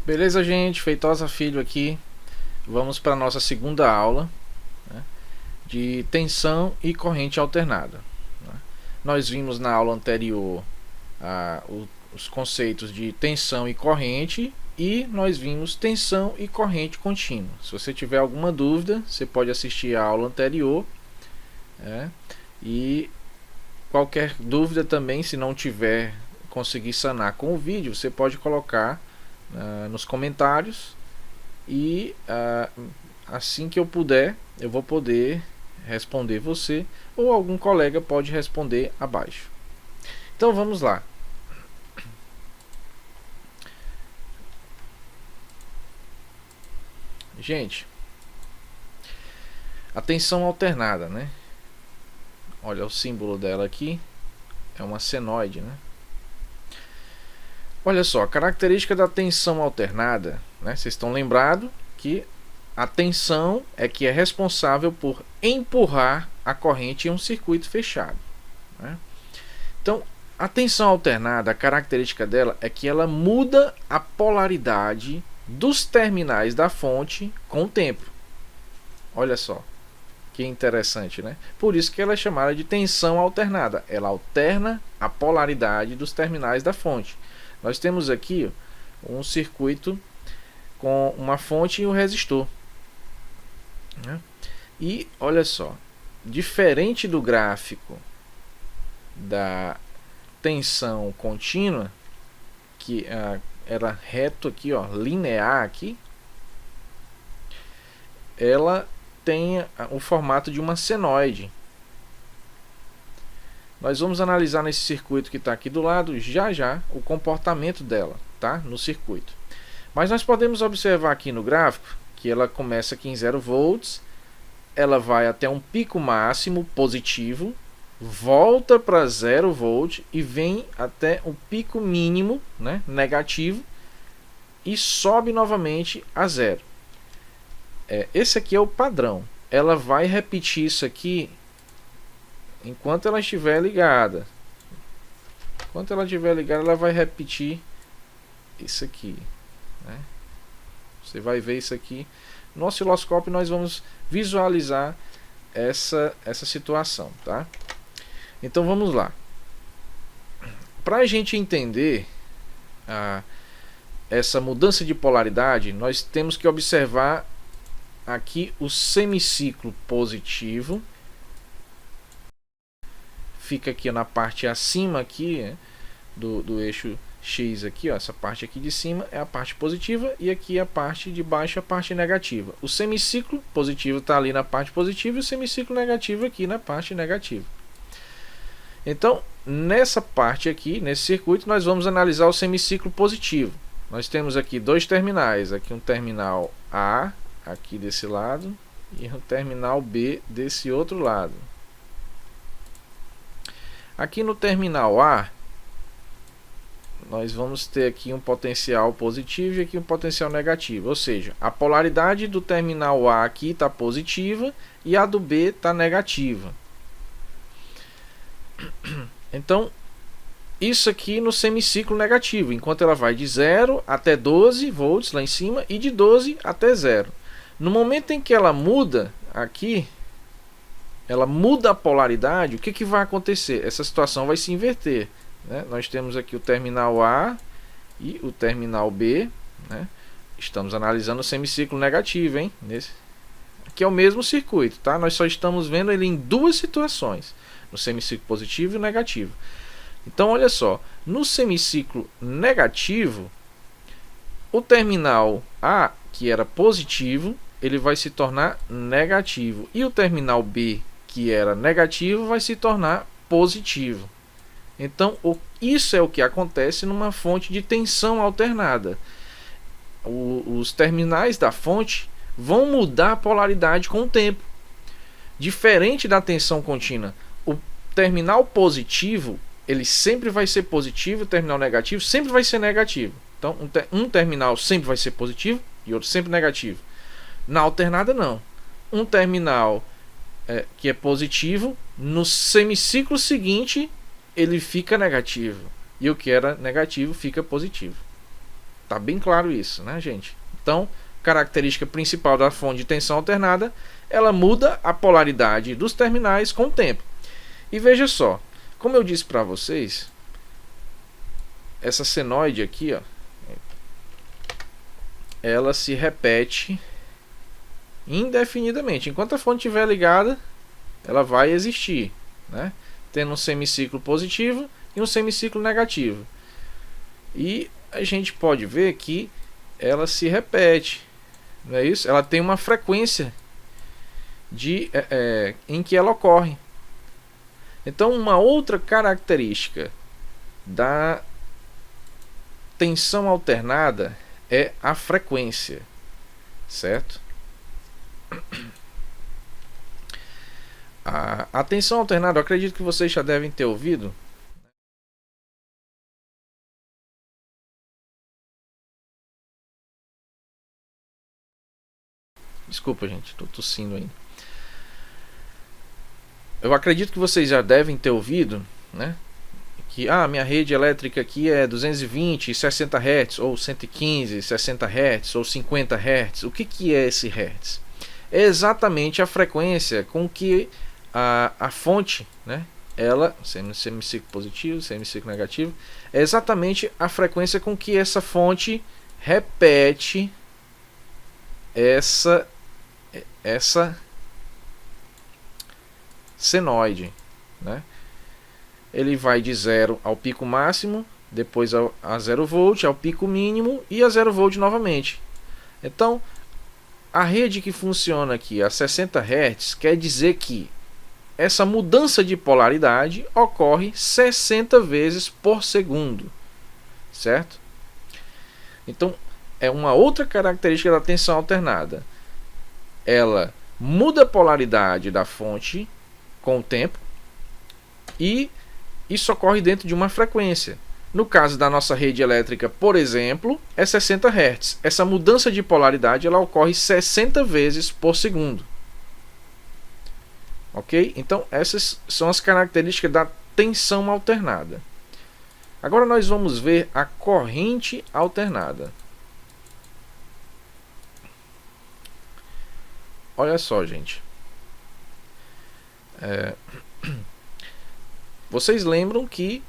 Beleza, gente? Feitosa Filho aqui. Vamos para a nossa segunda aula, né, de tensão e corrente alternada. Né? Nós vimos na aula anterior os conceitos de tensão e corrente, e nós vimos tensão e corrente contínua. Se você tiver alguma dúvida, você pode assistir a aula anterior, né, e qualquer dúvida também, se não tiver conseguir sanar com o vídeo, você pode colocar nos comentários, e assim que eu puder, eu vou poder responder você, ou algum colega pode responder abaixo. Então vamos lá. Gente, a tensão alternada, né? Olha o símbolo dela aqui, é uma senoide, né? Olha só, a característica da tensão alternada, né? Vocês estão lembrados que a tensão é que é responsável por empurrar a corrente em um circuito fechado, né? Então, a tensão alternada, a característica dela é que ela muda a polaridade dos terminais da fonte com o tempo. Olha só, que interessante, né? Por isso que ela é chamada de tensão alternada. Ela alterna a polaridade dos terminais da fonte. Nós temos aqui um circuito com uma fonte e um resistor, né? E olha só, diferente do gráfico da tensão contínua, que era reto aqui, ó, linear aqui, ela tem o formato de uma senoide. Nós vamos analisar nesse circuito que está aqui do lado já o comportamento dela, tá? No circuito. Mas nós podemos observar aqui no gráfico que ela começa aqui em 0 volts, ela vai até um pico máximo positivo, volta para 0 volt e vem até um pico mínimo, né, negativo, e sobe novamente a 0. Esse aqui é o padrão. Ela vai repetir isso aqui enquanto ela estiver ligada. Enquanto ela estiver ligada, ela vai repetir isso aqui, né? Você vai ver isso aqui no osciloscópio. Nós vamos visualizar essa situação, tá? Então vamos lá. Para a gente entender essa mudança de polaridade, nós temos que observar aqui o semiciclo positivo. Fica aqui na parte acima aqui, né, do eixo X aqui, ó, essa parte aqui de cima é a parte positiva, e aqui a parte de baixo é a parte negativa. O semiciclo positivo está ali na parte positiva e o semiciclo negativo aqui na parte negativa. Então, nessa parte aqui, nesse circuito, nós vamos analisar o semiciclo positivo. Nós temos aqui dois terminais, aqui um terminal A aqui desse lado e um terminal B desse outro lado. Aqui no terminal A, nós vamos ter aqui um potencial positivo e aqui um potencial negativo. Ou seja, a polaridade do terminal A aqui está positiva e a do B está negativa. Então, isso aqui no semiciclo negativo, enquanto ela vai de 0 até 12 volts lá em cima e de 12 até 0. No momento em que ela muda aqui, ela muda a polaridade, o que vai acontecer? Essa situação vai se inverter, né? Nós temos aqui o terminal A e o terminal B, né? Estamos analisando o semiciclo negativo, hein? Aqui é o mesmo circuito, tá? Nós só estamos vendo ele em duas situações, no semiciclo positivo e negativo. Então olha só, no semiciclo negativo, o terminal A, que era positivo, ele vai se tornar negativo, e o terminal B, que era negativo, vai se tornar positivo. Então, isso é o que acontece numa fonte de tensão alternada. Os terminais da fonte vão mudar a polaridade com o tempo. Diferente da tensão contínua, o terminal positivo, ele sempre vai ser positivo, o terminal negativo sempre vai ser negativo. Então, um terminal sempre vai ser positivo e outro sempre negativo. Na alternada, não. Um terminal que é positivo, no semiciclo seguinte ele fica negativo, e o que era negativo fica positivo, tá? Tá bem claro isso, né, gente? Então, característica principal da fonte de tensão alternada, ela muda a polaridade dos terminais com o tempo. E veja só, como eu disse para vocês, essa senoide aqui, ó, ela se repete indefinidamente. Enquanto a fonte estiver ligada, ela vai existir, né? Tendo um semiciclo positivo e um semiciclo negativo. E a gente pode ver que ela se repete, não é isso? Ela tem uma frequência em que ela ocorre. Então, uma outra característica da tensão alternada é a frequência, certo? A tensão alternada, eu acredito que vocês já devem ter ouvido. Desculpa, gente, estou tossindo ainda. Eu acredito que vocês já devem ter ouvido, né, que minha rede elétrica aqui é 220 e 60 Hz, ou 115 60 Hz, ou 50 Hz. O que é esse Hz? É exatamente a frequência com que a fonte, né, ela, semiciclo positivo, semiciclo negativo, é exatamente a frequência com que essa fonte repete essa senoide, né? Ele vai de 0 ao pico máximo, depois a 0 volt, ao pico mínimo e a 0 volt novamente. Então, a rede que funciona aqui a 60 Hz quer dizer que essa mudança de polaridade ocorre 60 vezes por segundo, certo? Então, é uma outra característica da tensão alternada. Ela muda a polaridade da fonte com o tempo e isso ocorre dentro de uma frequência. No caso da nossa rede elétrica, por exemplo, é 60 Hz. Essa mudança de polaridade ela ocorre 60 vezes por segundo. Ok? Então, essas são as características da tensão alternada. Agora nós vamos ver a corrente alternada. Olha só, gente. Vocês lembram que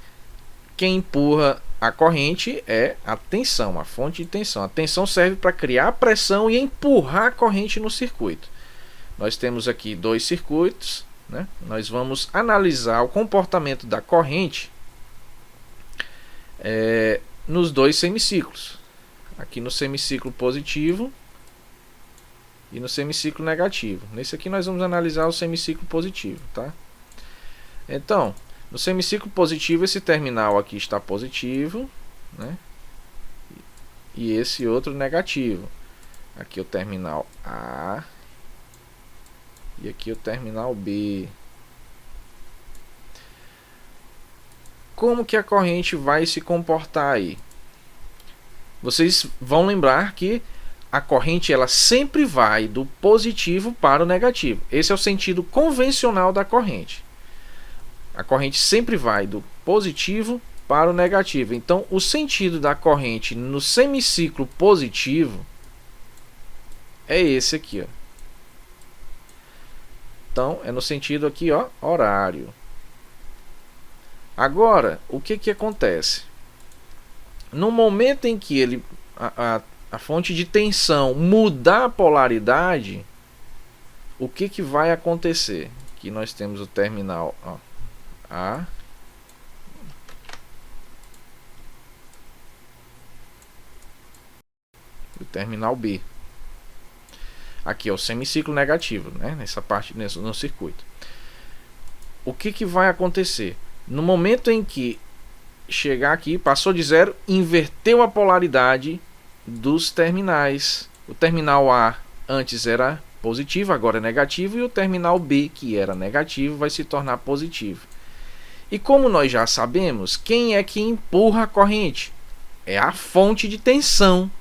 quem empurra a corrente é a tensão, a fonte de tensão. A tensão serve para criar pressão e empurrar a corrente no circuito. Nós temos aqui dois circuitos, né? Nós vamos analisar o comportamento da corrente nos dois semiciclos. Aqui no semiciclo positivo e no semiciclo negativo. Nesse aqui nós vamos analisar o semiciclo positivo, tá? Então, no semiciclo positivo, esse terminal aqui está positivo, né? E esse outro negativo. Aqui o terminal A e aqui o terminal B. Como que a corrente vai se comportar aí? Vocês vão lembrar que a corrente ela sempre vai do positivo para o negativo. Esse é o sentido convencional da corrente. A corrente sempre vai do positivo para o negativo. Então, o sentido da corrente no semiciclo positivo é esse aqui, ó. Então, é no sentido aqui, ó, horário. Agora, o que acontece? No momento em que a fonte de tensão mudar a polaridade, o que vai acontecer? Aqui nós temos o terminal, ó, A e o terminal B. Aqui é o semiciclo negativo, né? Nessa parte, no circuito. O que vai acontecer? No momento em que chegar aqui, passou de 0, inverteu a polaridade dos terminais. O terminal A antes era positivo, agora é negativo, e o terminal B, que era negativo, vai se tornar positivo. E como nós já sabemos, quem é que empurra a corrente? É a fonte de tensão,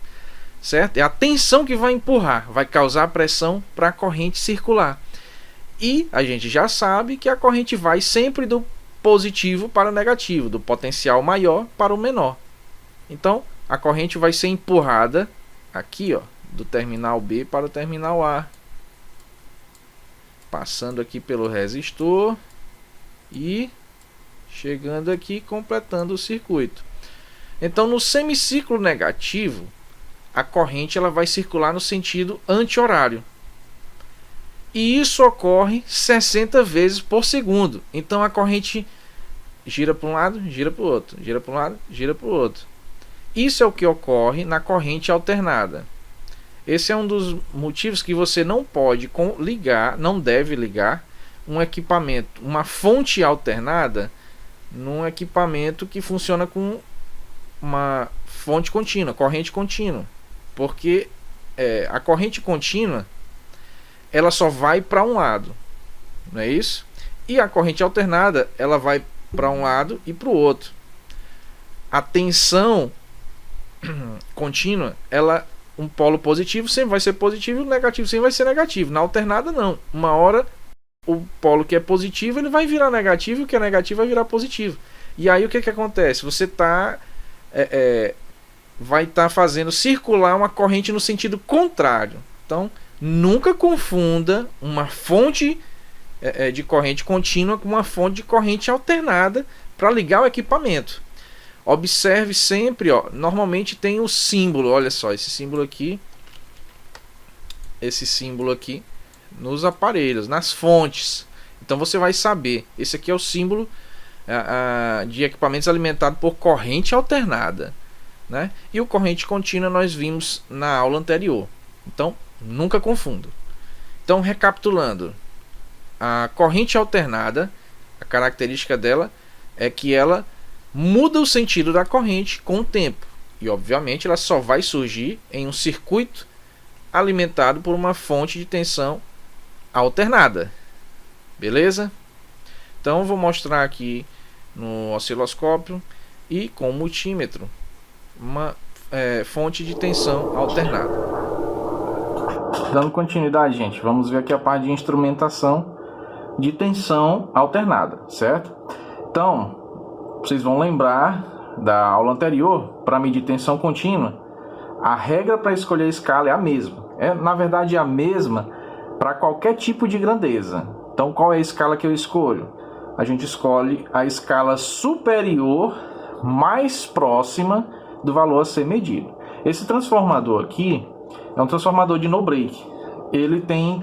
certo? É a tensão que vai empurrar, vai causar pressão para a corrente circular. E a gente já sabe que a corrente vai sempre do positivo para o negativo, do potencial maior para o menor. Então, a corrente vai ser empurrada aqui, ó, do terminal B para o terminal A, passando aqui pelo resistor e chegando aqui, completando o circuito. Então, no semiciclo negativo, a corrente ela vai circular no sentido anti-horário. E isso ocorre 60 vezes por segundo. Então, a corrente gira para um lado, gira para o outro, gira para um lado, gira para o outro. Isso é o que ocorre na corrente alternada. Esse é um dos motivos que você não pode ligar, não deve ligar um equipamento, uma fonte alternada, num equipamento que funciona com uma fonte contínua, corrente contínua. Porque a corrente contínua ela só vai para um lado, não é isso? E a corrente alternada ela vai para um lado e para o outro. A tensão contínua, um polo positivo sempre vai ser positivo e o negativo sempre vai ser negativo. Na alternada não. Uma hora o polo que é positivo ele vai virar negativo e o que é negativo vai virar positivo. E aí o que acontece? Você vai estar fazendo circular uma corrente no sentido contrário. Então nunca confunda uma fonte de corrente contínua com uma fonte de corrente alternada para ligar o equipamento. Observe sempre, ó, normalmente tem o símbolo, olha só, esse símbolo aqui nos aparelhos, nas fontes. Então você vai saber, esse aqui é o símbolo de equipamentos alimentados por corrente alternada, né? E o corrente contínua nós vimos na aula anterior. Então nunca confunda. Então, recapitulando, a corrente alternada, a característica dela é que ela muda o sentido da corrente com o tempo. E obviamente ela só vai surgir em um circuito alimentado por uma fonte de tensão alternada. Beleza? Então eu vou mostrar aqui no osciloscópio e com o multímetro uma fonte de tensão alternada. Dando continuidade, gente, vamos ver aqui a parte de instrumentação de tensão alternada, certo? Então, vocês vão lembrar da aula anterior, para medir tensão contínua, a regra para escolher a escala é a mesma. Na verdade, é a mesma para qualquer tipo de grandeza. Então, qual é a escala que eu escolho? A gente escolhe a escala superior mais próxima do valor a ser medido. Esse transformador aqui é um transformador de no-break. Ele tem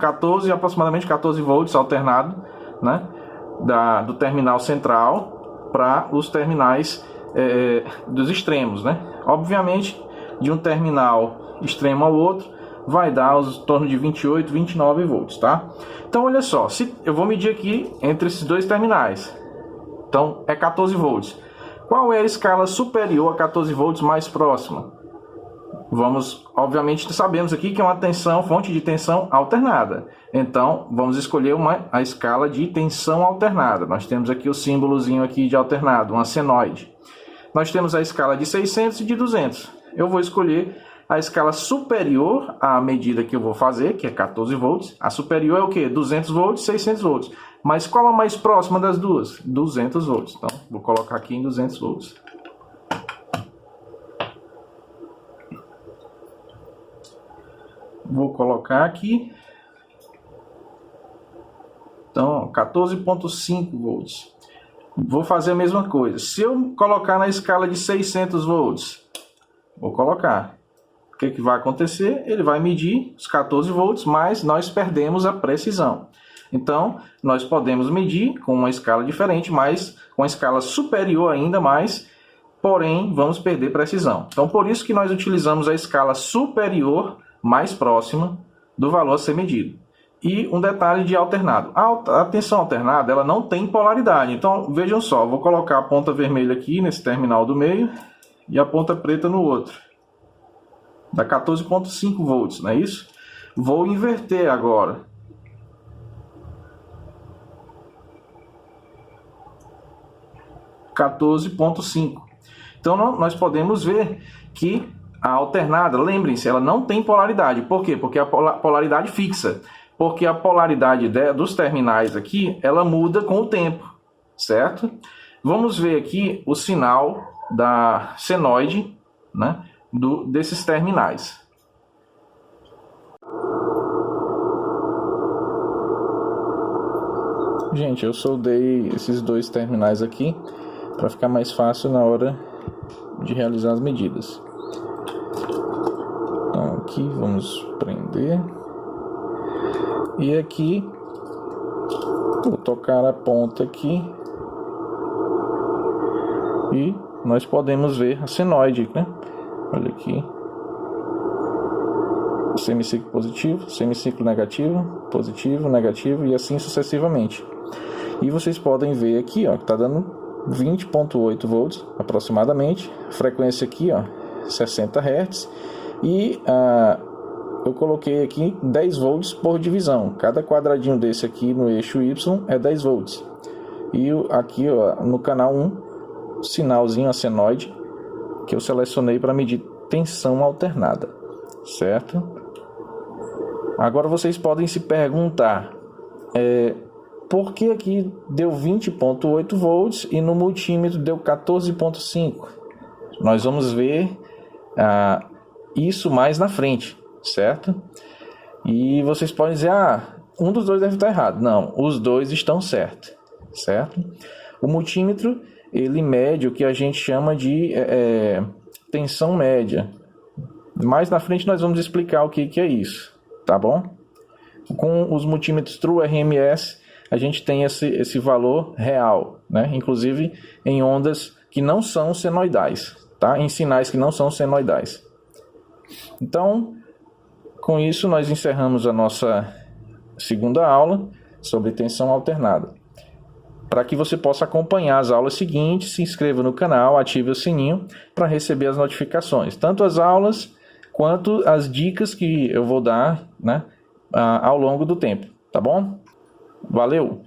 aproximadamente 14 volts alternado, né, do terminal central para os terminais dos extremos, né? Obviamente, de um terminal extremo ao outro, vai dar em torno de 28, 29 volts, tá? Então, olha só, se eu vou medir aqui entre esses dois terminais. Então, é 14 volts. Qual é a escala superior a 14 volts mais próxima? Obviamente, sabemos aqui que é uma fonte de tensão alternada. Então, vamos escolher a escala de tensão alternada. Nós temos aqui o símbolozinho aqui de alternado, uma senoide. Nós temos a escala de 600 e de 200. Eu vou escolher a escala superior à medida que eu vou fazer, que é 14 volts. A superior é o quê? 200 volts, 600 volts. Mas qual a mais próxima das duas? 200 volts. Então, vou colocar aqui em 200 volts. Vou colocar aqui. Então, 14,5 volts. Vou fazer a mesma coisa. Se eu colocar na escala de 600 volts, vou colocar. O que vai acontecer? Ele vai medir os 14 volts, mas nós perdemos a precisão. Então, nós podemos medir com uma escala diferente, mas com a escala superior ainda mais, porém, vamos perder precisão. Então, por isso que nós utilizamos a escala superior mais próxima do valor a ser medido. E um detalhe de alternado. A tensão alternada ela não tem polaridade. Então, vejam só, vou colocar a ponta vermelha aqui nesse terminal do meio e a ponta preta no outro. Dá 14,5 volts, não é isso? Vou inverter agora. (14,5). Então, nós podemos ver que a alternada, lembrem-se, ela não tem polaridade. Por quê? Porque a polaridade fixa. Porque a polaridade dos terminais aqui, ela muda com o tempo, certo? Vamos ver aqui o sinal da senoide, né? desses terminais. Gente, eu soldei esses dois terminais aqui para ficar mais fácil na hora de realizar as medidas. Então aqui vamos prender. E aqui vou tocar a ponta aqui. E nós podemos ver a senoide, né? Olha aqui. Semiciclo positivo, semiciclo negativo, positivo, negativo e assim sucessivamente. E vocês podem ver aqui, ó, que está dando 20.8 volts aproximadamente. Frequência aqui, ó, 60 Hz. E eu coloquei aqui 10 volts por divisão. Cada quadradinho desse aqui no eixo Y é 10 volts. E aqui, ó, no canal 1, sinalzinho a senoide que eu selecionei para medir tensão alternada, certo? Agora vocês podem se perguntar por que aqui deu 20.8 volts e no multímetro deu 14.5? Nós vamos ver isso mais na frente, certo? E vocês podem dizer, um dos dois deve estar errado. Não, os dois estão certos, certo? O multímetro, ele mede o que a gente chama de tensão média. Mais na frente nós vamos explicar o que é isso, tá bom? Com os multímetros True RMS, a gente tem esse valor real, né? Inclusive em ondas que não são senoidais, tá? Em sinais que não são senoidais. Então, com isso nós encerramos a nossa segunda aula sobre tensão alternada. Para que você possa acompanhar as aulas seguintes, se inscreva no canal, ative o sininho para receber as notificações. Tanto as aulas quanto as dicas que eu vou dar, né, ao longo do tempo, tá bom? Valeu!